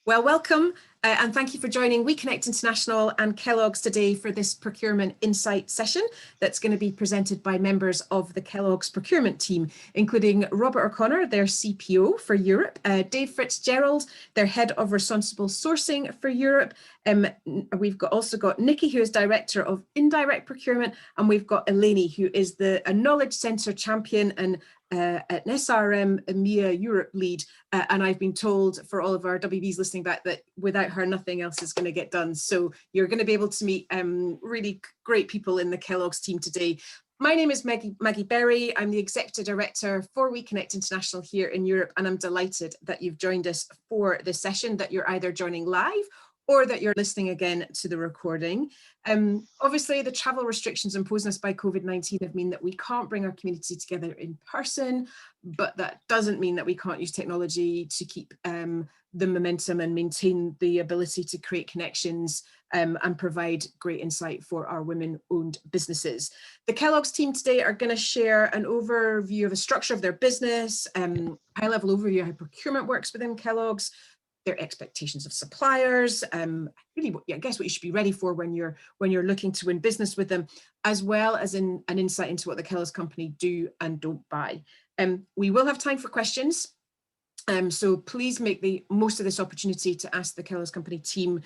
Well, welcome and thank you for joining WeConnect International and Kellogg's today for this Procurement Insight session that's going to be presented by members of the Kellogg's procurement team, including Robert O'Connor, their CPO for Europe, Dave Fitzgerald, their Head of Responsible Sourcing for Europe. We've also got Nikki, who is Director of Indirect Procurement, and we've got Eleni, who is a Knowledge Centre Champion and an SRM EMEA Europe lead, and I've been told for all of our WBs listening back that without her nothing else is going to get done. So you're going to be able to meet really great people in the Kellogg's team today. My name is Maggie Berry. I'm the Executive Director for WeConnect International here in Europe, and I'm delighted that you've joined us for this session, that you're either joining live or that you're listening again to the recording. Obviously, the travel restrictions imposed on us by COVID-19 have meant that we can't bring our community together in person, but that doesn't mean that we can't use technology to keep the momentum and maintain the ability to create connections and provide great insight for our women-owned businesses. The Kellogg's team today are going to share an overview of the structure of their business, high-level overview of how procurement works within Kellogg's, their expectations of suppliers, really, I guess what you should be ready for when you're looking to win business with them, as well as an insight into what the Kellogg's company do and don't buy. We will have time for questions. So please make the most of this opportunity to ask the Kellogg's company team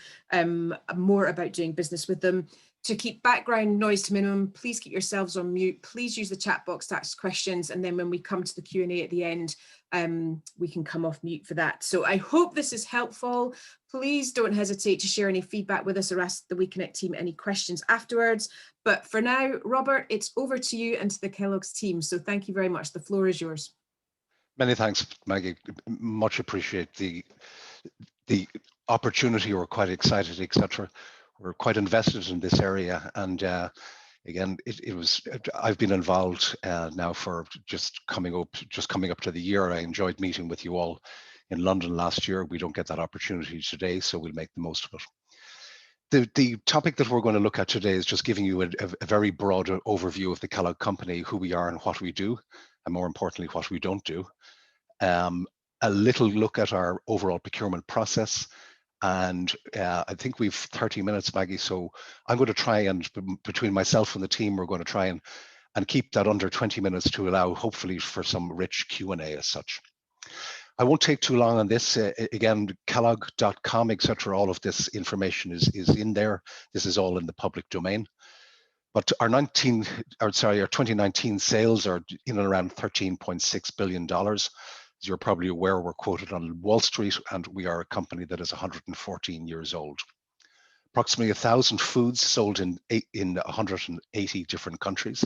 more about doing business with them. To keep background noise to minimum, please keep yourselves on mute. Please use the chat box to ask questions. And then when we come to the Q&A at the end, we can come off mute for that. So I hope this is helpful. Please don't hesitate to share any feedback with us or ask the WeConnect team any questions afterwards. But for now, Robert, it's over to you and to the Kellogg's team. So thank you very much. The floor is yours. Many thanks, Maggie. Much appreciate the opportunity. We're quite excited, etc. We're quite invested in this area, and again, I've been involved now for just coming up to the year. I enjoyed meeting with you all in London last year. We don't get that opportunity today, so we'll make the most of it. The topic that we're going to look at today is just giving you a very broad overview of the Kellogg company, who we are and what we do, and more importantly, what we don't do. A little look at our overall procurement process. And I think we've 30 minutes, Maggie, so I'm going to try and, between myself and the team, we're going to try and keep that under 20 minutes to allow, hopefully, for some rich Q&A as such. I won't take too long on this. Again, Kellogg.com, etc. All of this information is in there. This is all in the public domain. But our 2019 sales are in and around $13.6 billion. As you're probably aware, we're quoted on Wall Street, and we are a company that is 114 years old. Approximately 1,000 foods sold in 180 different countries.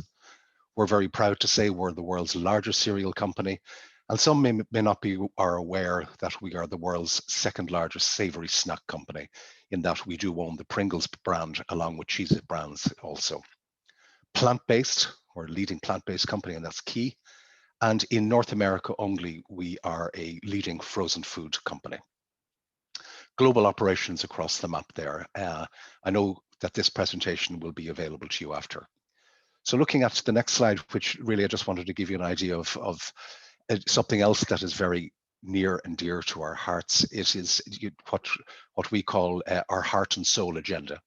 We're very proud to say we're the world's largest cereal company, and some may not be aware that we are the world's second largest savory snack company, in that we do own the Pringles brand along with Cheez-It brands also. Plant-based, we're a leading plant-based company, and that's key. And in North America only, we are a leading frozen food company. Global operations across the map there. I know that this presentation will be available to you after. So looking at the next slide, which really I just wanted to give you an idea of something else that is very near and dear to our hearts. It is what we call our heart and soul agenda.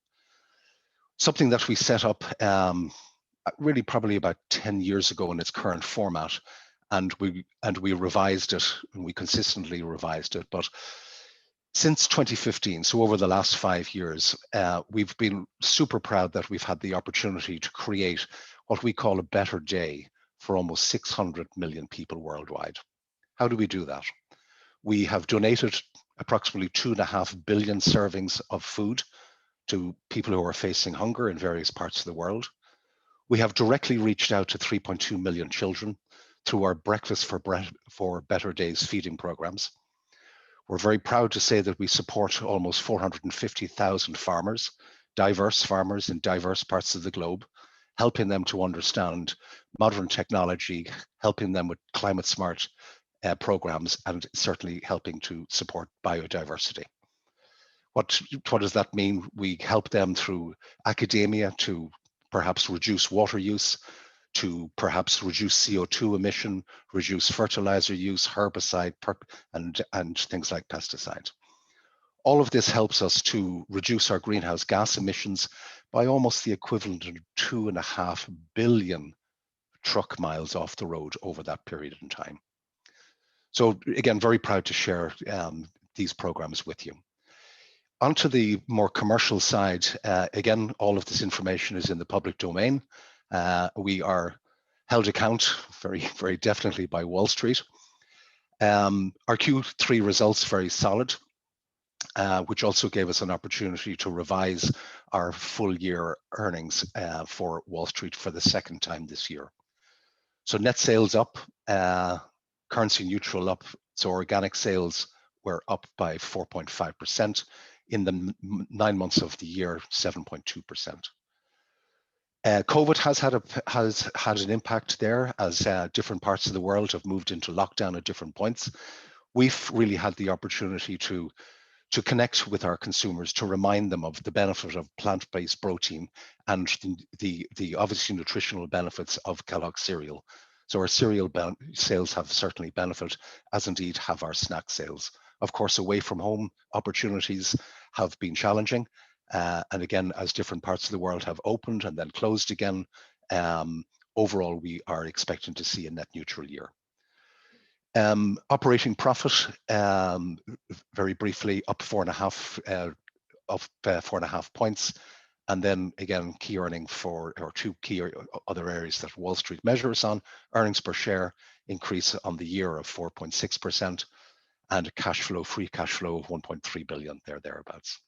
Something that we set up really probably about 10 years ago in its current format, and we revised it, and we consistently revised it. But since 2015, so over the last 5 years, we've been super proud that we've had the opportunity to create what we call a better day for almost 600 million people worldwide. How do we do that? We have donated approximately 2.5 billion servings of food to people who are facing hunger in various parts of the world. We have directly reached out to 3.2 million children through our Breakfast for Better Days feeding programs. We're very proud to say that we support almost 450,000 farmers, diverse farmers in diverse parts of the globe, helping them to understand modern technology, helping them with climate smart programs, and certainly helping to support biodiversity. What does that mean? We help them through academia to perhaps reduce water use, to perhaps reduce CO2 emission, reduce fertilizer use, herbicide, and things like pesticides. All of this helps us to reduce our greenhouse gas emissions by almost the equivalent of 2.5 billion truck miles off the road over that period in time. So again, very proud to share these programs with you. Onto the more commercial side, again, all of this information is in the public domain. We are held account very, very definitely by Wall Street. Our Q3 results very solid, which also gave us an opportunity to revise our full year earnings for Wall Street for the second time this year. So net sales up, currency neutral up, so organic sales were up by 4.5%. In the 9 months of the year, 7.2%. COVID has had an impact there as different parts of the world have moved into lockdown at different points. We've really had the opportunity to connect with our consumers, to remind them of the benefit of plant-based protein and the obviously nutritional benefits of Kellogg cereal. So our cereal sales have certainly benefited, as indeed have our snack sales. Of course, away from home opportunities have been challenging. And again, as different parts of the world have opened and then closed again, overall, we are expecting to see a net neutral year. Operating profit, very briefly, up 4.5 points. And then again, key earning for, or two key other areas that Wall Street measures on, earnings per share increase on the year of 4.6%, and cash flow, free cash flow of 1.3 billion thereabouts.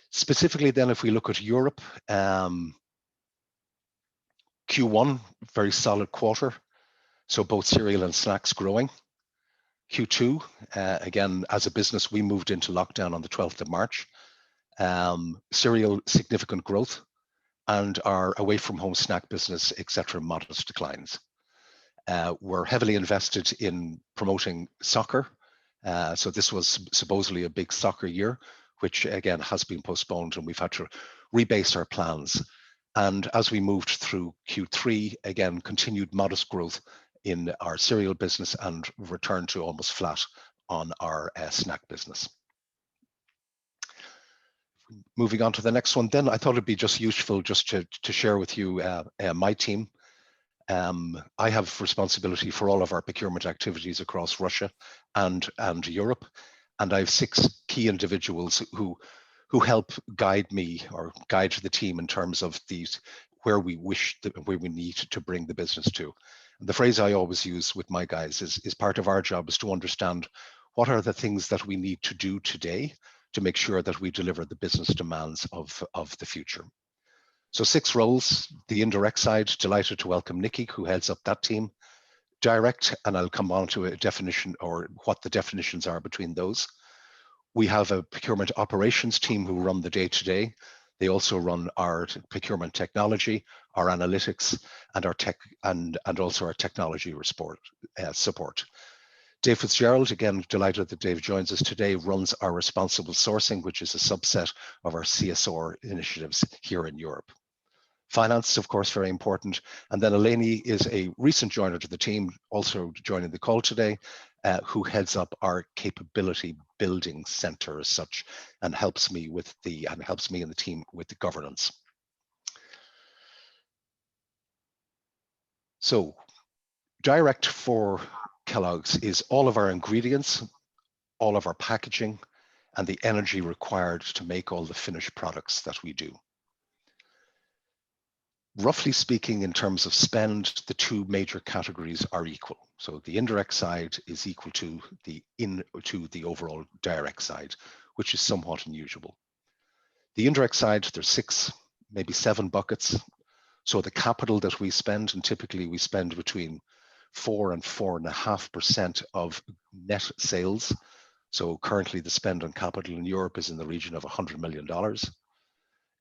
Specifically then, if we look at Europe, Q1, very solid quarter. So both cereal and snacks growing. Q2, again, as a business, we moved into lockdown on the 12th of March. Cereal, significant growth, and our away from home snack business, etc., modest declines. We're heavily invested in promoting soccer. So this was supposedly a big soccer year, which again has been postponed, and we've had to rebase our plans. And as we moved through Q3, again, continued modest growth in our cereal business and returned to almost flat on our snack business. Moving on to the next one, then I thought it'd be just useful just to share with you my team. I have responsibility for all of our procurement activities across Russia and Europe, and I have 6 key individuals who help guide me or guide the team in terms of these where we need to bring the business to. And the phrase I always use with my guys is part of our job is to understand what are the things that we need to do today to make sure that we deliver the business demands of the future. So 6 roles. The indirect side, delighted to welcome Nikki, who heads up that team. Direct, and I'll come on to a definition or what the definitions are between those. We have a procurement operations team who run the day-to-day. They also run our procurement technology, our analytics, and our tech, and also our technology support. Dave Fitzgerald, again, delighted that Dave joins us today, runs our responsible sourcing, which is a subset of our CSR initiatives here in Europe. Finance, of course, very important. And then Eleni is a recent joiner to the team, also joining the call today, who heads up our capability building center as such, and helps me and the team with the governance. So direct for Kellogg's is all of our ingredients, all of our packaging, and the energy required to make all the finished products that we do. Roughly speaking, in terms of spend, the 2 major categories are equal. So the indirect side is equal to the overall direct side, which is somewhat unusual. The indirect side, there's 6, maybe 7 buckets. So the capital that we spend, and typically we spend between 4 and 4.5% of net sales. So currently the spend on capital in Europe is in the region of $100 million.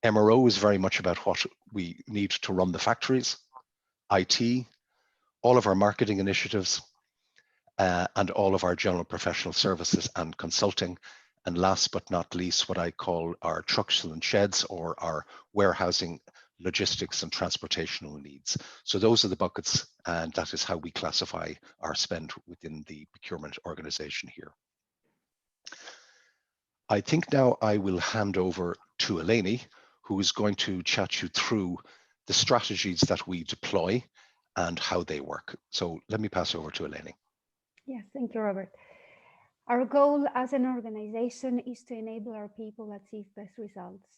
MRO is very much about what we need to run the factories, IT, all of our marketing initiatives, and all of our general professional services and consulting. And last but not least, what I call our trucks and sheds, or our warehousing, logistics and transportational needs. So those are the buckets, and that is how we classify our spend within the procurement organization here. I think now I will hand over to Eleni, who is going to chat you through the strategies that we deploy and how they work. So let me pass over to Eleni. Yes, thank you, Robert. Our goal as an organization is to enable our people to achieve best results.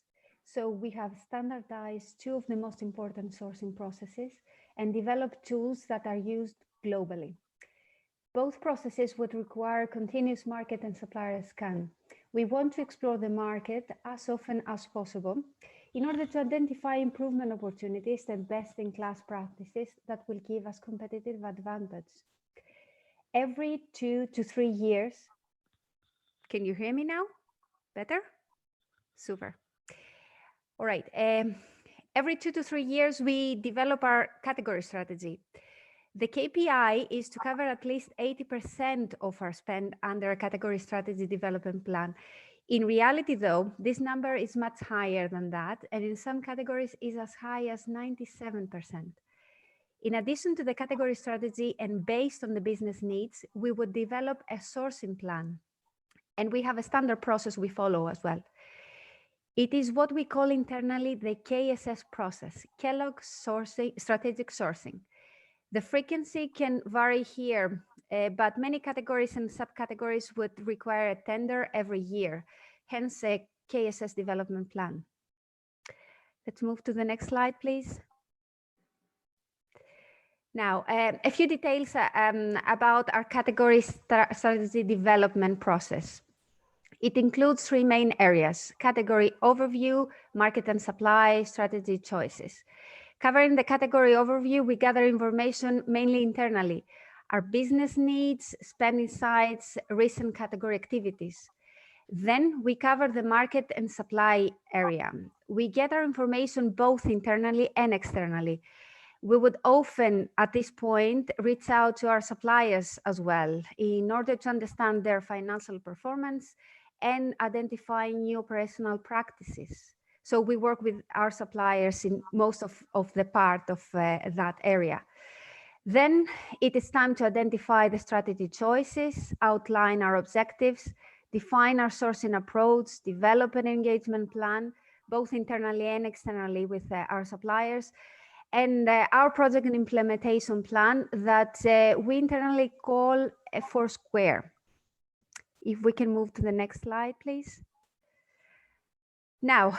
So we have standardized two of the most important sourcing processes and developed tools that are used globally. Both processes would require continuous market and supplier scan. We want to explore the market as often as possible in order to identify improvement opportunities and best-in-class practices that will give us competitive advantage. Every 2 to 3 years, can you hear me now? Better? Super. All right. Every 2 to 3 years, we develop our category strategy. The KPI is to cover at least 80% of our spend under a category strategy development plan. In reality, though, this number is much higher than that, and in some categories is as high as 97%. In addition to the category strategy and based on the business needs, we would develop a sourcing plan. And we have a standard process we follow as well. It is what we call internally the KSS process, Kellogg Strategic Sourcing. The frequency can vary here, but many categories and subcategories would require a tender every year, hence a KSS development plan. Let's move to the next slide, please. Now, a few details about our category strategy development process. It includes 3 main areas: category overview, market and supply, strategy choices. Covering the category overview, we gather information mainly internally, our business needs, spend insights, recent category activities. Then we cover the market and supply area. We gather information both internally and externally. We would often, at this point, reach out to our suppliers as well in order to understand their financial performance and identify new operational practices. So we work with our suppliers in most of the part of that area. Then it is time to identify the strategy choices, outline our objectives, define our sourcing approach, develop an engagement plan, both internally and externally with our suppliers, and our project and implementation plan that we internally call a 4 square. If we can move to the next slide, please. Now,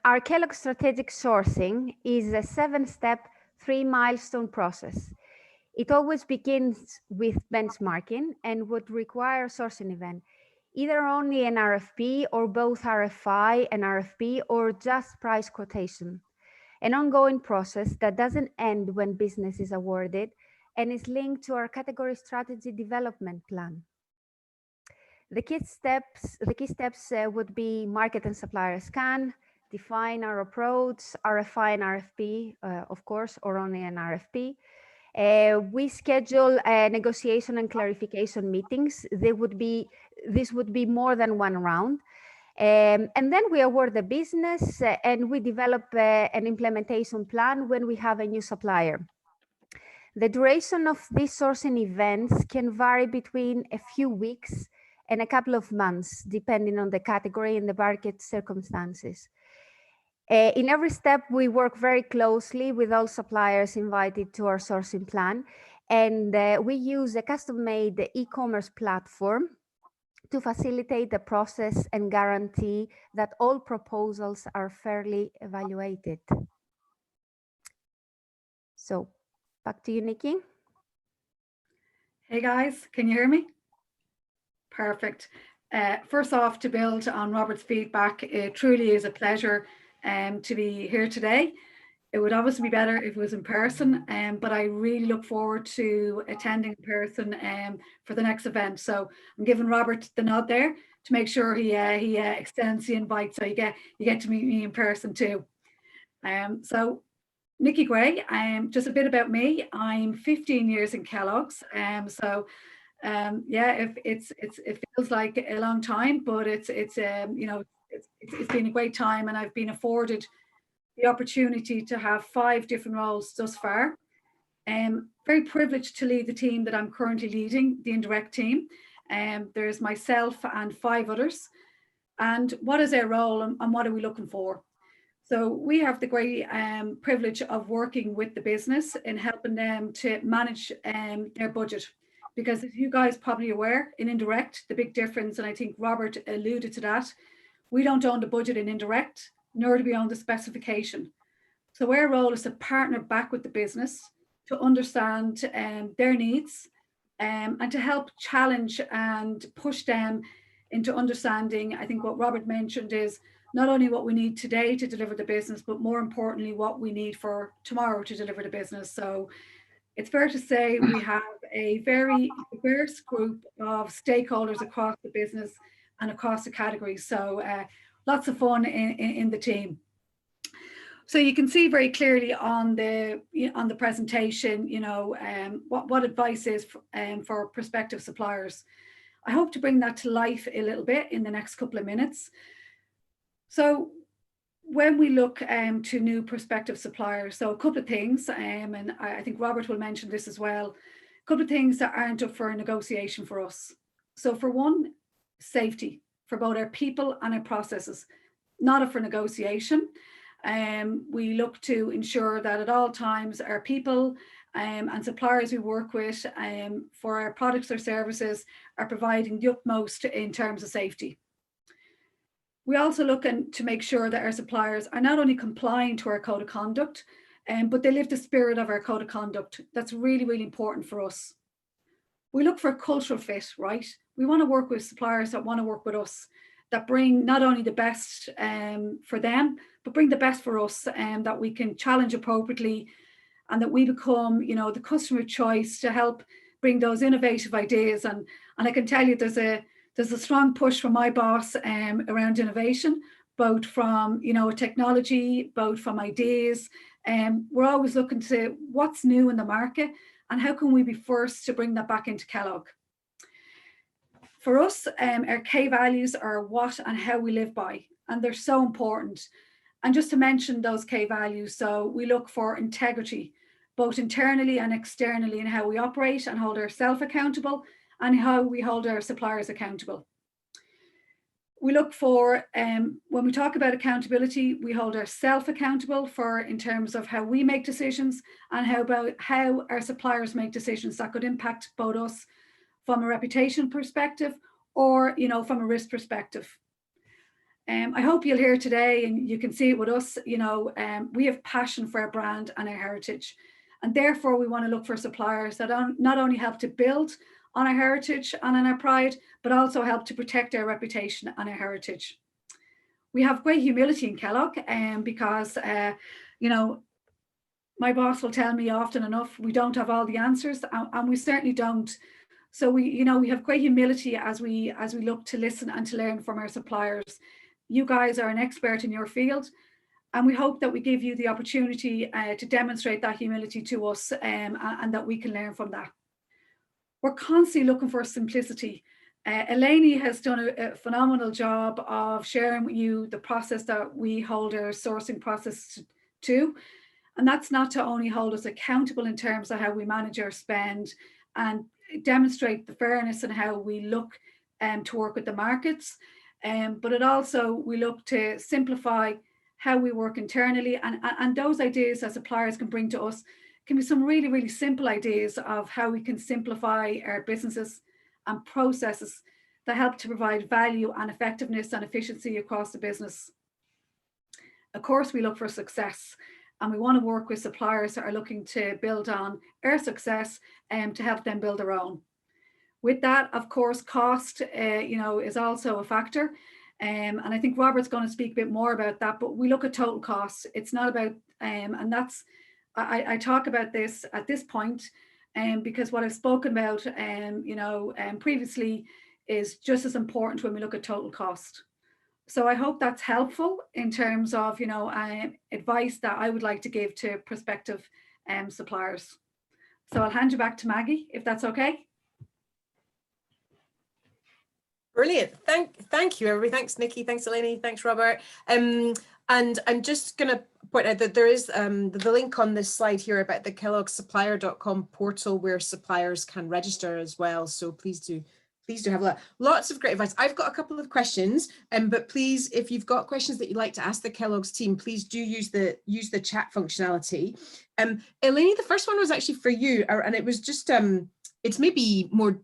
our Kellogg Strategic Sourcing is a 7-step, 3-milestone process. It always begins with benchmarking and would require a sourcing event, either only an RFP or both RFI and RFP or just price quotation. An ongoing process that doesn't end when business is awarded and is linked to our category strategy development plan. The key steps would be market and supplier scan, define our approach, RFI and RFP, of course, or only an RFP. We schedule negotiation and clarification meetings. This would be more than 1 round. And then we award the business and we develop an implementation plan when we have a new supplier. The duration of these sourcing events can vary between a few weeks and a couple of months, depending on the category and the market circumstances. In every step, we work very closely with all suppliers invited to our sourcing plan, and we use a custom-made e-commerce platform to facilitate the process and guarantee that all proposals are fairly evaluated. So, back to you, Nikki. Hey guys, can you hear me? Perfect. First off, to build on Robert's feedback, it truly is a pleasure to be here today. It would obviously be better if it was in person, but I really look forward to attending in person for the next event. So I'm giving Robert the nod there to make sure he extends the invite so you get to meet me in person too. So Nikki Gray, just a bit about me. I'm 15 years in Kellogg's, yeah, it feels like a long time, but it's been a great time, and I've been afforded the opportunity to have 5 different roles thus far. Very privileged to lead the team that I'm currently leading, the indirect team. There's myself and 5 others. and what is their role, and what are we looking for. So we have the great privilege of working with the business in helping them to manage their budget. Because as you guys probably aware, in indirect, the big difference, and I think Robert alluded to that, we don't own the budget in indirect, nor do we own the specification. So our role is to partner back with the business to understand their needs and to help challenge and push them into understanding. I think what Robert mentioned is not only what we need today to deliver the business, but more importantly, what we need for tomorrow to deliver the business. So it's fair to say we have a very diverse group of stakeholders across the business and across the categories. So lots of fun in the team. So you can see very clearly on the presentation, what advice is for prospective suppliers. I hope to bring that to life a little bit in the next couple of minutes. So when we look to new prospective suppliers, so a couple of things, and I think Robert will mention this as well, a couple of things that aren't up for negotiation for us. So for one, safety for both our people and our processes, not up for negotiation. We look to ensure that at all times our people and suppliers we work with for our products or services are providing the utmost in terms of safety. We also look to make sure that our suppliers are not only complying to our code of conduct, but they live the spirit of our code of conduct. That's really, really important for us. We look for a cultural fit, right? We want to work with suppliers that want to work with us, that bring not only the best for them, but bring the best for us, and that we can challenge appropriately, and that we become, the customer choice to help bring those innovative ideas. And I can tell you there's a strong push from my boss around innovation, both from, technology, both from ideas. We're always looking to what's new in the market and how can we be first to bring that back into Kellogg. For us, our K values are what and how we live by, and they're so important. And just to mention those K values, so we look for integrity, both internally and externally, in how we operate and hold ourselves accountable, and how we hold our suppliers accountable. We look for, when we talk about accountability, we hold ourselves accountable for in terms of how we make decisions, and how our suppliers make decisions that could impact both us from a reputation perspective or, from a risk perspective. I hope you'll hear today, and you can see it with us, we have passion for our brand and our heritage. And therefore we want to look for suppliers that not only help to build on our heritage and on our pride, but also help to protect our reputation and our heritage. We have great humility in Kellogg, because, my boss will tell me often enough, we don't have all the answers, and we certainly don't. So we have great humility as we look to listen and to learn from our suppliers. You guys are an expert in your field, and we hope that we give you the opportunity to demonstrate that humility to us, and that we can learn from that. We're constantly looking for simplicity. Eleni has done a phenomenal job of sharing with you the process that we hold our sourcing process to. And that's not to only hold us accountable in terms of how we manage our spend and demonstrate the fairness and how we look to work with the markets, but it also, we look to simplify how we work internally, and those ideas that suppliers can bring to us can be some really, really simple ideas of how we can simplify our businesses and processes that help to provide value and effectiveness and efficiency across the business. Of course, we look for success, and we want to work with suppliers that are looking to build on our success and to help them build their own. With that, of course, cost, is also a factor. And I think Robert's going to speak a bit more about that, but we look at total costs. It's not about, and that's, I talk about this at this point, because what I've spoken about, previously is just as important when we look at total cost. So I hope that's helpful in terms of, advice that I would like to give to prospective suppliers. So I'll hand you back to Maggie, if that's okay. Brilliant. Thank you, everybody. Thanks, Nikki. Thanks, Eleni. Thanks, Robert. And I'm just going to point out that there is the link on this slide here about the KelloggSupplier.com portal where suppliers can register as well. So please do Please do have lots of great advice. I've got a couple of questions, but please, if you've got questions that you'd like to ask the Kellogg's team, please do use the chat functionality. Eleni, the first one was actually for you, and it was just it's maybe more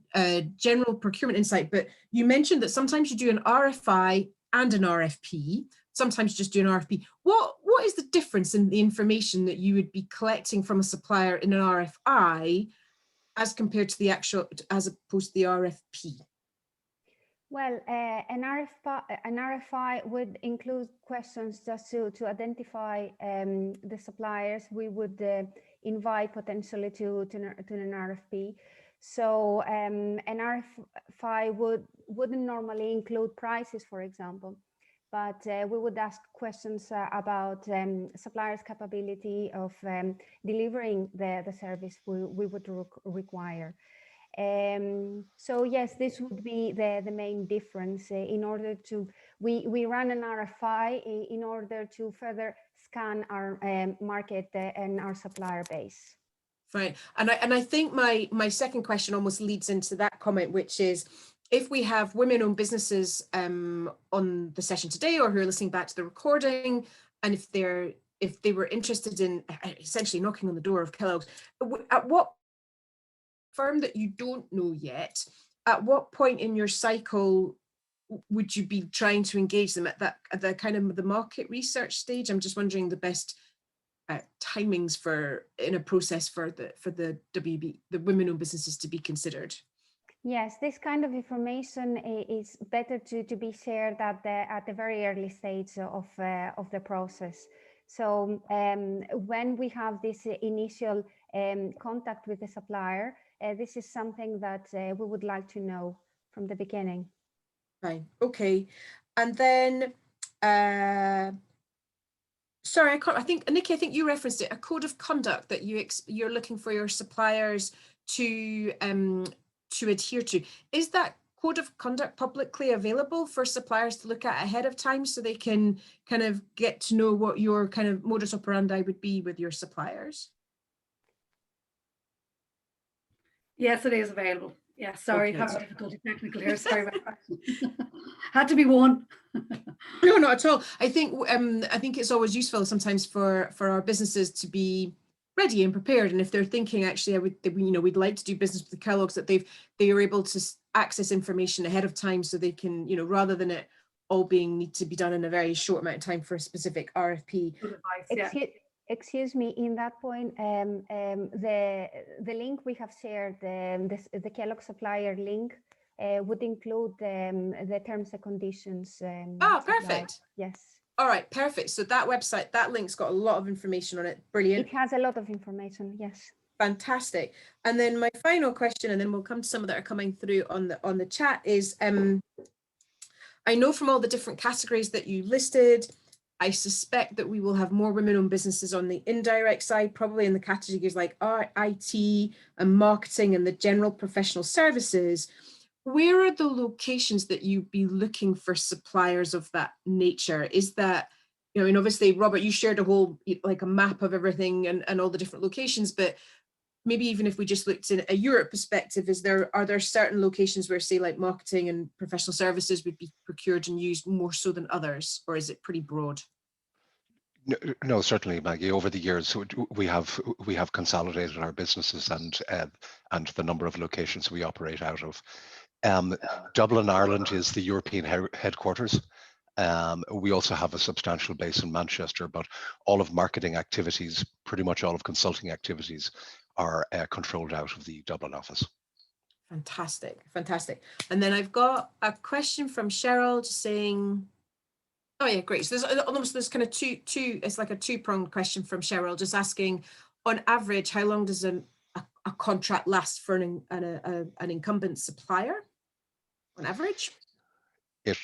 general procurement insight, but you mentioned that sometimes you do an RFI and an RFP. Sometimes you just do an RFP. What is the difference in the information that you would be collecting from a supplier in an RFI as compared to the actual, as opposed to the RFP? Well, an RFI would include questions just to identify the suppliers we would invite potentially to an RFP. So an RFI wouldn't normally include prices, for example, but we would ask questions about suppliers' capability of delivering the service we would require. So yes, this would be the main difference. In order to, we run an RFI in order to further scan our market and our supplier base. Right, and I think my second question almost leads into that comment, which is, if we have women-owned businesses on the session today, or who are listening back to the recording, and if they were interested in essentially knocking on the door of Kellogg's, at what firm that you don't know yet, at what point in your cycle would you be trying to engage them? At the kind of the market research stage? I'm just wondering the best timings in a process for the WB, the women-owned businesses, to be considered. Yes, this kind of information is better to be shared at the very early stage of the process. So when we have this initial contact with the supplier, this is something that we would like to know from the beginning. Right. Okay. And then, sorry, I think Nikki, I think you referenced it, a code of conduct that you're looking for your suppliers to adhere to. Is that code of conduct publicly available for suppliers to look at ahead of time, so they can kind of get to know what your kind of modus operandi would be with your suppliers? Yes, it is available. Yeah, sorry, Okay. having difficulty technical here. Sorry about that. Had to be one. No, not at all. I think it's always useful sometimes for our businesses to be ready and prepared, and if they're thinking, actually, we'd like to do business with the Kellogg's, that they are able to access information ahead of time, so they can, rather than it all need to be done in a very short amount of time for a specific RFP. Good advice, yeah. Excuse me, in that point, the link we have shared, the Kellogg supplier link, would include the terms and conditions. Perfect. Yes. All right, perfect. So that website, that link's got a lot of information on it. Brilliant. It has a lot of information, yes. Fantastic. And then my final question, and then we'll come to some that are coming through on the chat, is I know from all the different categories that you listed, I suspect that we will have more women-owned businesses on the indirect side, probably in the categories like IT and marketing and the general professional services. Where are the locations that you'd be looking for suppliers of that nature? Is that, and obviously, Robert, you shared a whole, like a map of everything and all the different locations, but maybe even if we just looked in a Europe perspective, are there certain locations where, say, like marketing and professional services would be procured and used more so than others, or is it pretty broad? No, certainly, Maggie. Over the years, we have consolidated our businesses and the number of locations we operate out of. Dublin, Ireland is the European headquarters. We also have a substantial base in Manchester, but all of marketing activities, pretty much all of consulting activities, are controlled out of the Dublin office. Fantastic, fantastic. And then I've got a question from Cheryl just saying, oh yeah, great. So there's kind of two, it's like a two-pronged question from Cheryl, just asking, on average, how long does a contract last for an incumbent supplier on average? It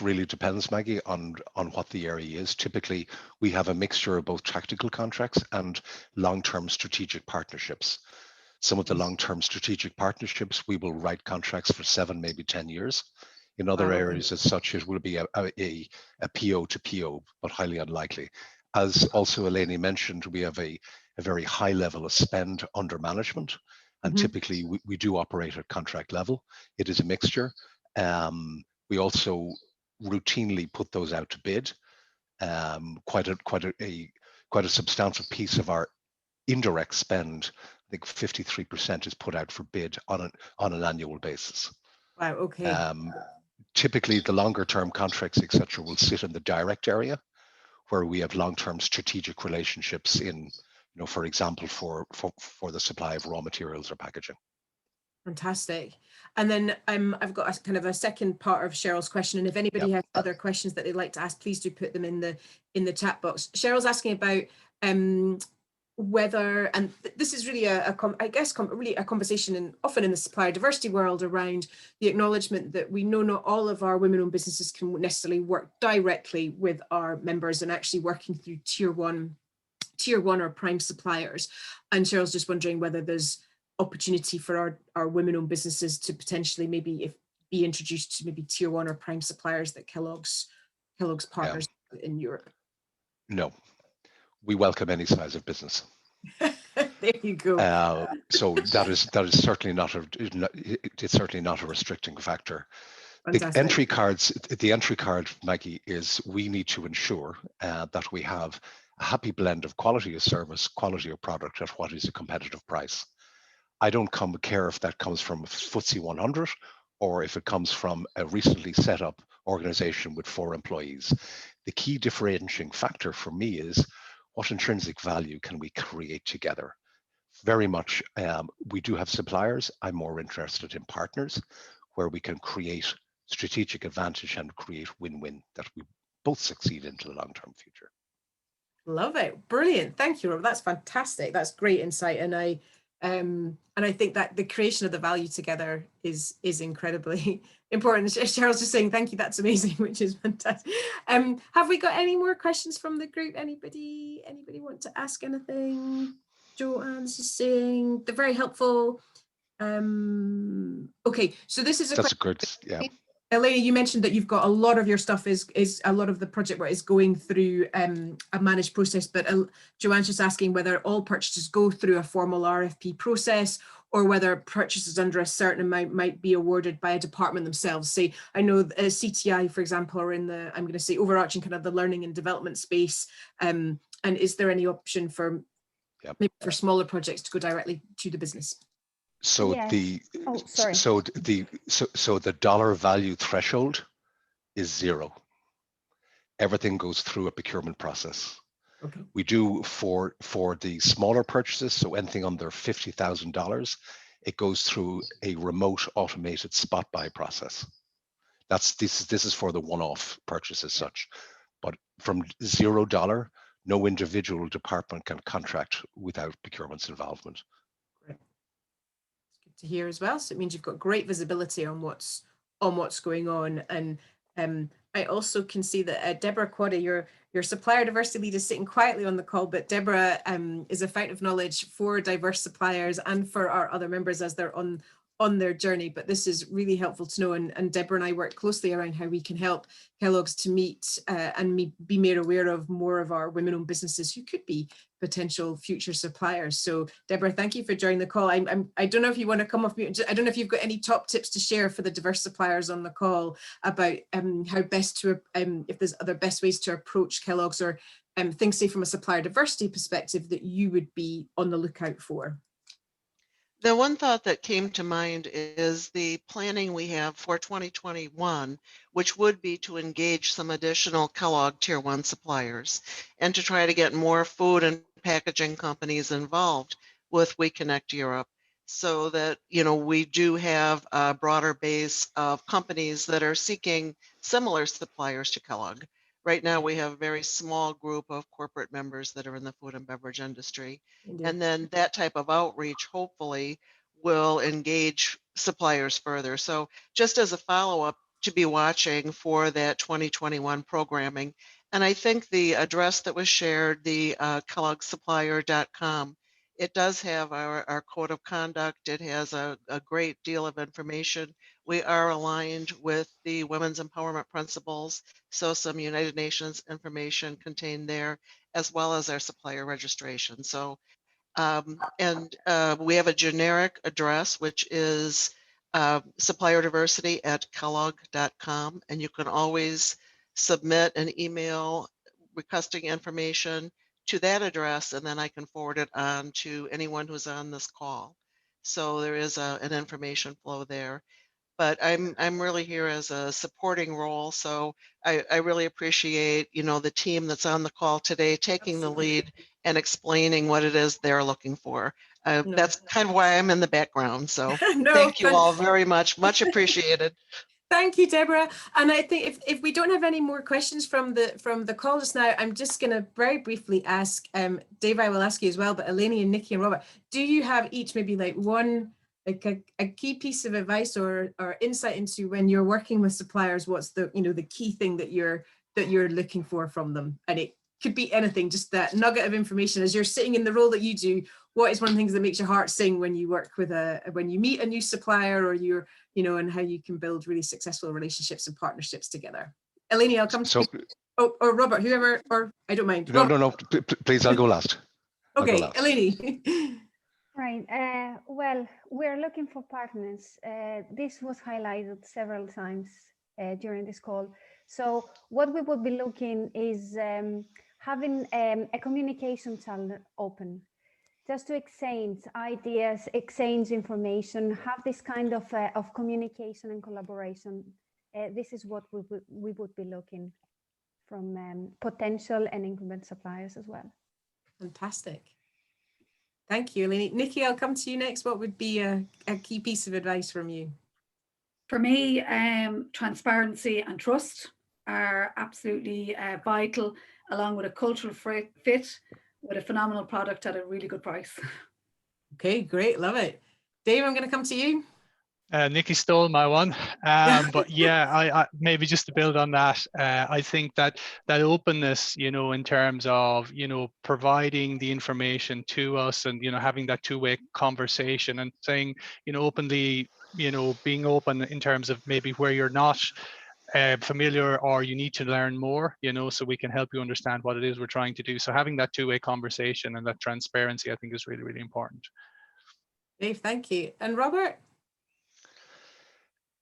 really depends, Maggie, on what the area is. Typically, we have a mixture of both tactical contracts and long-term strategic partnerships. Some of the long-term strategic partnerships, we will write contracts for 7, maybe 10 years. In other areas as such, it will be a PO to PO, but highly unlikely. As also Eleni mentioned, we have a very high level of spend under management. And typically we do operate at contract level. It is a mixture. We also routinely put those out to bid. Quite a substantial piece of our indirect spend, I think 53% is put out for bid on an annual basis. Wow, okay. Typically the longer term contracts, etc., will sit in the direct area where we have long-term strategic relationships in, for example, for the supply of raw materials or packaging. Fantastic. And then I've got a kind of a second part of Cheryl's question, and if anybody has other questions that they'd like to ask, please do put them in the chat box. Cheryl's asking about whether, and this is really really a conversation, and often in the supplier diversity world, around the acknowledgement that we know not all of our women-owned businesses can necessarily work directly with our members, and actually working through tier one or prime suppliers. And Cheryl's just wondering whether there's opportunity for our women-owned businesses to potentially maybe be introduced to maybe tier one or prime suppliers that Kellogg's partners in Europe. No, we welcome any size of business. There you go. So that is certainly not it's certainly not a restricting factor. Fantastic. The entry card, Maggie, is we need to ensure that we have a happy blend of quality of service, quality of product at what is a competitive price. I don't care if that comes from FTSE 100 or if it comes from a recently set up organization with 4 employees. The key differentiating factor for me is what intrinsic value can we create together? Very much, we do have suppliers. I'm more interested in partners where we can create strategic advantage and create win-win that we both succeed into the long-term future. Love it. Brilliant. Thank you, Rob. That's fantastic. That's great insight. And I think that the creation of the value together is incredibly important. Cheryl's just saying thank you, that's amazing, which is fantastic. Have we got any more questions from the group? Anybody want to ask anything? Joanne's just saying they're very helpful. Okay, so this is that's a good, yeah. Elena, you mentioned that you've got a lot of your stuff is a lot of the project work is going through a managed process, but Joanne's just asking whether all purchases go through a formal RFP process or whether purchases under a certain amount might be awarded by a department themselves. Say, I know CTI, for example, are in the, I'm going to say, overarching kind of the learning and development space. And is there any option for maybe for smaller projects to go directly to the business? So so the dollar value threshold is 0. Everything goes through a procurement process. Okay. We do for the smaller purchases, so anything under $50,000, it goes through a remote automated spot buy process. This is for the one-off purchase as such. But from $0, no individual department can contract without procurement's involvement. To hear as well, so it means you've got great visibility on what's going on. And I also can see that Deborah Quaddy, your supplier diversity lead, is sitting quietly on the call, but Deborah is a fountain of knowledge for diverse suppliers and for our other members as they're on their journey. But this is really helpful to know, and Deborah and I work closely around how we can help Kellogg's to meet and be made aware of more of our women-owned businesses who could be potential future suppliers. So Deborah, thank you for joining the call. I don't know if you want to come off mute. I don't know if you've got any top tips to share for the diverse suppliers on the call about how best to, if there's other best ways to approach Kellogg's, or things, say, from a supplier diversity perspective that you would be on the lookout for. The one thought that came to mind is the planning we have for 2021, which would be to engage some additional Kellogg Tier 1 suppliers and to try to get more food and packaging companies involved with We Connect Europe, so that, we do have a broader base of companies that are seeking similar suppliers to Kellogg. Right now, we have a very small group of corporate members that are in the food and beverage industry. Indeed. And then that type of outreach, hopefully, will engage suppliers further. So just as a follow-up, to be watching for that 2021 programming. And I think the address that was shared, the kelloggssupplier.com, it does have our code of conduct. It has a great deal of information. We are aligned with the Women's Empowerment Principles, so some United Nations information contained there, as well as our supplier registration. So And we have a generic address, which is supplierdiversity@kellogg.com. And you can always submit an email requesting information to that address, and then I can forward it on to anyone who's on this call. So there is an information flow there. But I'm really here as a supporting role. So I really appreciate, the team that's on the call today, taking the lead and explaining what it is they're looking for. No. That's kind of why I'm in the background. So No, thank you all very much. Much appreciated. Thank you, Deborah. And I think if we don't have any more questions from the call just now, I'm just going to very briefly ask, Dave, I will ask you as well, but Eleni and Nikki and Robert, do you have each maybe like one, like a key piece of advice or insight into when you're working with suppliers, what's the, the key thing that you're looking for from them? And it could be anything, just that nugget of information as you're sitting in the role that you do. What is one of the things that makes your heart sing when you work with when you meet a new supplier, or you're, and how you can build really successful relationships and partnerships together? Eleni, I'll come to you. Oh, or Robert, whoever, or I don't mind. No, please, I'll go last. Okay, Eleni. Right. Well, we're looking for partners. This was highlighted several times during this call. So what we would be looking is having a communication channel open, just to exchange ideas, exchange information, have this kind of communication and collaboration. This is what we would be looking from potential and incumbent suppliers as well. Fantastic. Thank you, Eleni. Nikki, I'll come to you next. What would be a key piece of advice from you? For me, transparency and trust are absolutely vital, along with a cultural fit with a phenomenal product at a really good price. Okay, great. Love it. Dave, I'm going to come to you. Nikki stole my one, but yeah, I maybe just to build on that, I think that openness, in terms of, providing the information to us and, having that two-way conversation and saying, openly, being open in terms of maybe where you're not familiar or you need to learn more, so we can help you understand what it is we're trying to do. So having that two-way conversation and that transparency, I think, is really, really important. Dave, thank you. And Robert?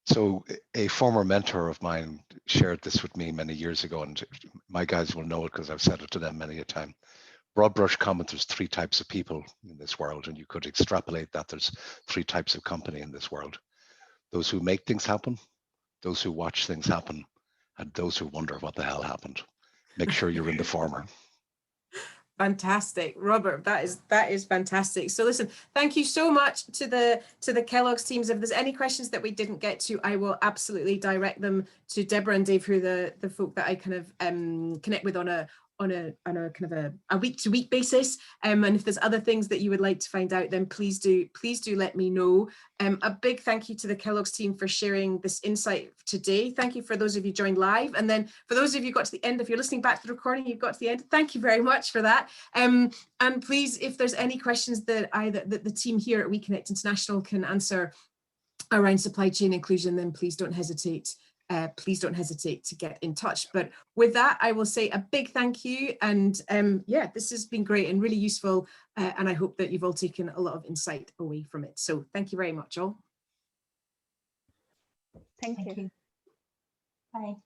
So a former mentor of mine shared this with me many years ago, and my guys will know it because I've said it to them many a time. Broad brush comment, there's 3 types of people in this world, and you could extrapolate that there's 3 types of company in this world. Those who make things happen, those who watch things happen, and those who wonder what the hell happened. Make sure you're in the former. Fantastic, Robert. That is fantastic. So listen, thank you so much to the Kellogg's teams. If there's any questions that we didn't get to, I will absolutely direct them to Deborah and Dave, who are the folk that I kind of connect with on a kind of a week-to-week basis. And if there's other things that you would like to find out, then please do let me know. A big thank you to the Kellogg's team for sharing this insight today. Thank you for those of you joined live. And then for those of you got to the end, if you're listening back to the recording, you've got to the end. Thank you very much for that. And please, if there's any questions that the team here at WeConnect International can answer around supply chain inclusion, then please don't hesitate. To get in touch. But with that, I will say a big thank you. And yeah, this has been great and really useful. And I hope that you've all taken a lot of insight away from it. So thank you very much, all. Thank you. Bye.